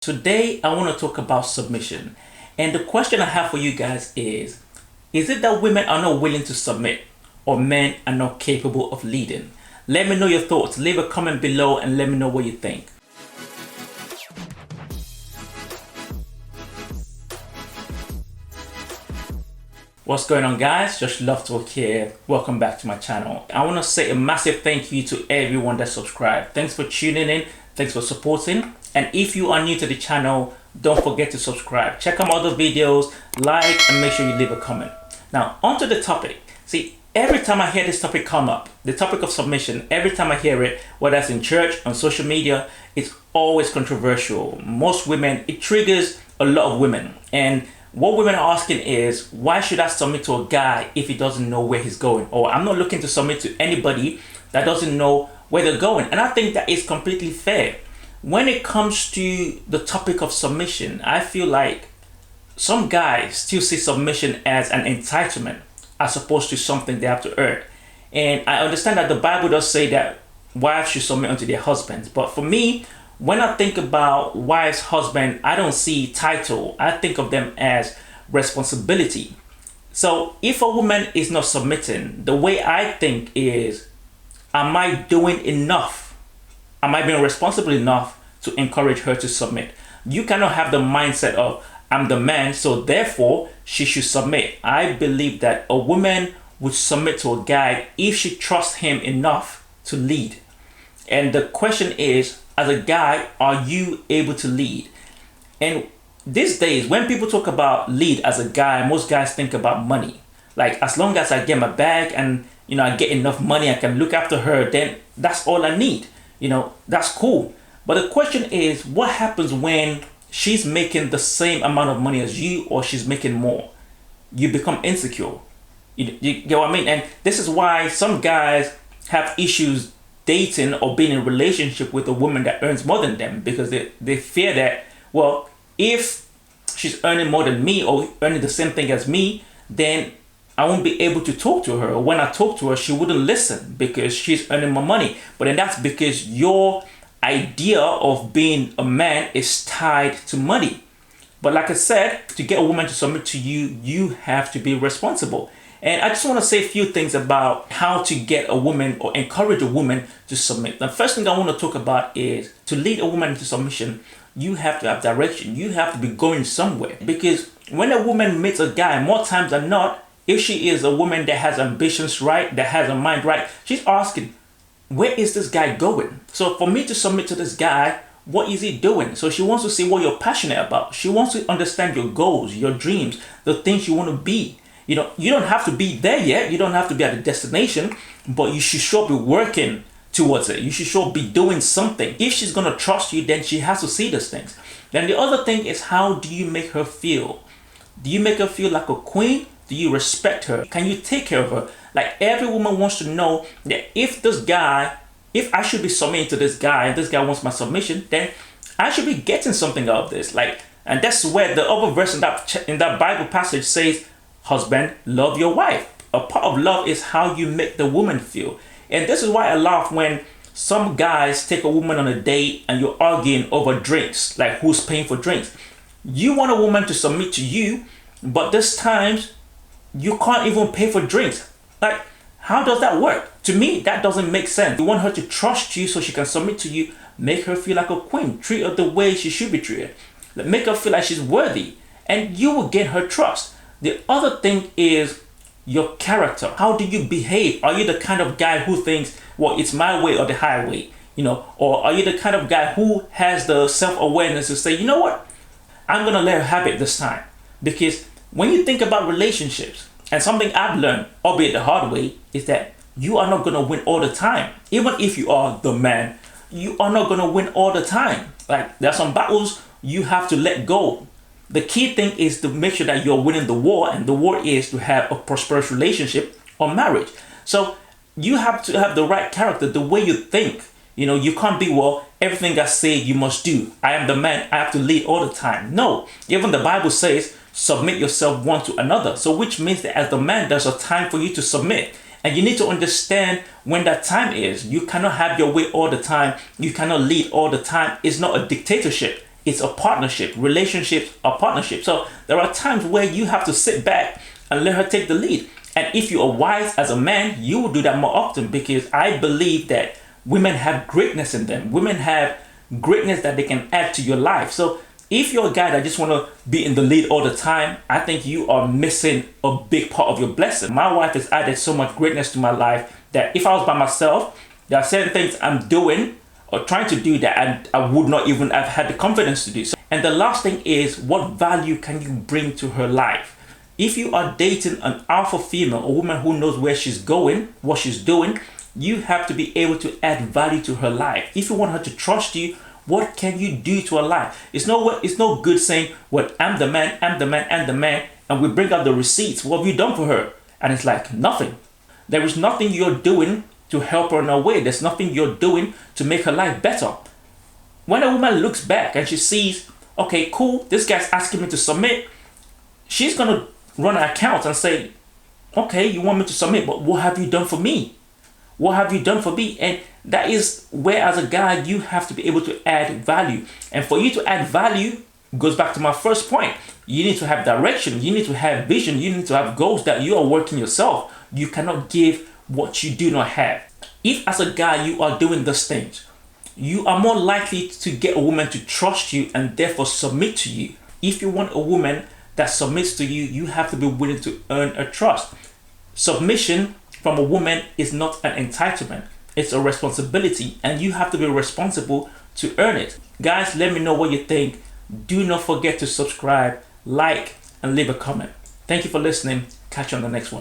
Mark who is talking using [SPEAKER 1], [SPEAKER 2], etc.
[SPEAKER 1] Today, I want to talk about submission. And the question I have for you guys is it that women are not willing to submit or men are not capable of leading? Let me know your thoughts. Leave a comment below and let me know what you think. What's going on, guys? Josh Love Talk here. Welcome back to my channel. I want to say a massive thank you to everyone that subscribed. Thanks for tuning in. Thanks for supporting. And if you are new to the channel, don't forget to subscribe. Check out my other videos, like, and make sure you leave a comment. Now, onto the topic. See, every time I hear this topic come up, the topic of submission, every time I hear it, whether it's in church, on social media, it's always controversial. Most women, it triggers a lot of women. And what women are asking is, why should I submit to a guy if he doesn't know where he's going? Or I'm not looking to submit to anybody that doesn't know where they're going. And I think that is completely fair. When it comes to the topic of submission, I feel like some guys still see submission as an entitlement as opposed to something they have to earn. And I understand that the Bible does say that wives should submit unto their husbands. But for me, when I think about wives, husband, I don't see title. I think of them as responsibility. So if a woman is not submitting, the way I think is, am I doing enough? Am I being responsible enough to encourage her to submit? You cannot have the mindset of, I'm the man, so therefore she should submit. I believe that a woman would submit to a guy if she trusts him enough to lead. And the question is, as a guy, are you able to lead? And these days, when people talk about lead as a guy, most guys think about money. Like, as long as I get my bag and I get enough money, I can look after her, then that's all I need. That's cool. But the question is, what happens when she's making the same amount of money as you, or she's making more? You become insecure. You get what I mean? And this is why some guys have issues dating or being in a relationship with a woman that earns more than them, because they fear that, well, if she's earning more than me or earning the same thing as me, then I won't be able to talk to her. When I talk to her, she wouldn't listen because she's earning more money. But then that's because your idea of being a man is tied to money. But like I said, to get a woman to submit to you, you have to be responsible. And I just want to say a few things about how to get a woman or encourage a woman to submit. The first thing I want to talk about is, to lead a woman into submission, you have to have direction. You have to be going somewhere. Because when a woman meets a guy, more times than not, if she is a woman that has ambitions right, that has a mind right, she's asking, where is this guy going? So for me to submit to this guy, what is he doing? So she wants to see what you're passionate about. She wants to understand your goals, your dreams, the things you want to be. You don't have to be there yet. You don't have to be at the destination, but you should sure be working towards it. You should sure be doing something. If she's going to trust you, then she has to see those things. Then the other thing is, how do you make her feel? Do you make her feel like a queen? Do you respect her? Can you take care of her? Like, every woman wants to know that if I should be submitting to this guy and this guy wants my submission, then I should be getting something out of this. And that's where the other verse in that Bible passage says, husband, love your wife. A part of love is how you make the woman feel. And this is why I laugh when some guys take a woman on a date and you're arguing over drinks, like who's paying for drinks. You want a woman to submit to you, but this times you can't even pay for drinks. Like, how does that work? To me, that doesn't make sense. You want her to trust you so she can submit to you. Make her feel like a queen. Treat her the way she should be treated. Make her feel like she's worthy, and you will get her trust. The other thing is your character. How do you behave? Are you the kind of guy who thinks, well, it's my way or the highway? Or are you the kind of guy who has the self-awareness to say, you know what? I'm going to let her have it this time. Because when you think about relationships, and something I've learned, albeit the hard way, is that you are not going to win all the time. Even if you are the man, you are not going to win all the time. Like, there are some battles you have to let go. The key thing is to make sure that you're winning the war, and the war is to have a prosperous relationship or marriage. So you have to have the right character, the way you think. You can't be, well, everything I say you must do. I am the man, I have to lead all the time. No, even the Bible says, submit yourself one to another. So which means that as the man, there's a time for you to submit. And you need to understand when that time is. You cannot have your way all the time. You cannot lead all the time. It's not a dictatorship. it's a partnership. Relationships are partnerships. So there are times where you have to sit back and let her take the lead. And if you are wise as a man, you will do that more often, because I believe that women have greatness in them. Women have greatness that they can add to your life. So if you're a guy that just want to be in the lead all the time, I think you are missing a big part of your blessing. My wife has added so much greatness to my life that if I was by myself, there are certain things I'm doing or trying to do that I would not even have had the confidence to do. So, and the last thing is, what value can you bring to her life? If you are dating an alpha female, a woman who knows where she's going, what she's doing, you have to be able to add value to her life. If you want her to trust you, what can you do to her life? It's no good saying, well, I'm the man, and we bring out the receipts. What have you done for her? And it's like, nothing. There is nothing you're doing to help her in a way. There's nothing you're doing to make her life better. When a woman looks back and she sees, okay, cool, this guy's asking me to submit, she's gonna run an account and say, okay, you want me to submit, but what have you done for me? What have you done for me? And that is where, as a guy, you have to be able to add value. And for you to add value, goes back to my first point. You need to have direction. You need to have vision. You need to have goals that you are working yourself. You cannot give what you do not have. If as a guy you are doing these things, you are more likely to get a woman to trust you and therefore submit to you. If you want a woman that submits to you, you have to be willing to earn a trust. Submission from a woman is not an entitlement. It's a responsibility, and you have to be responsible to earn it. Guys, let me know what you think. Do not forget to subscribe, like, and leave a comment. Thank you for listening. Catch you on the next one.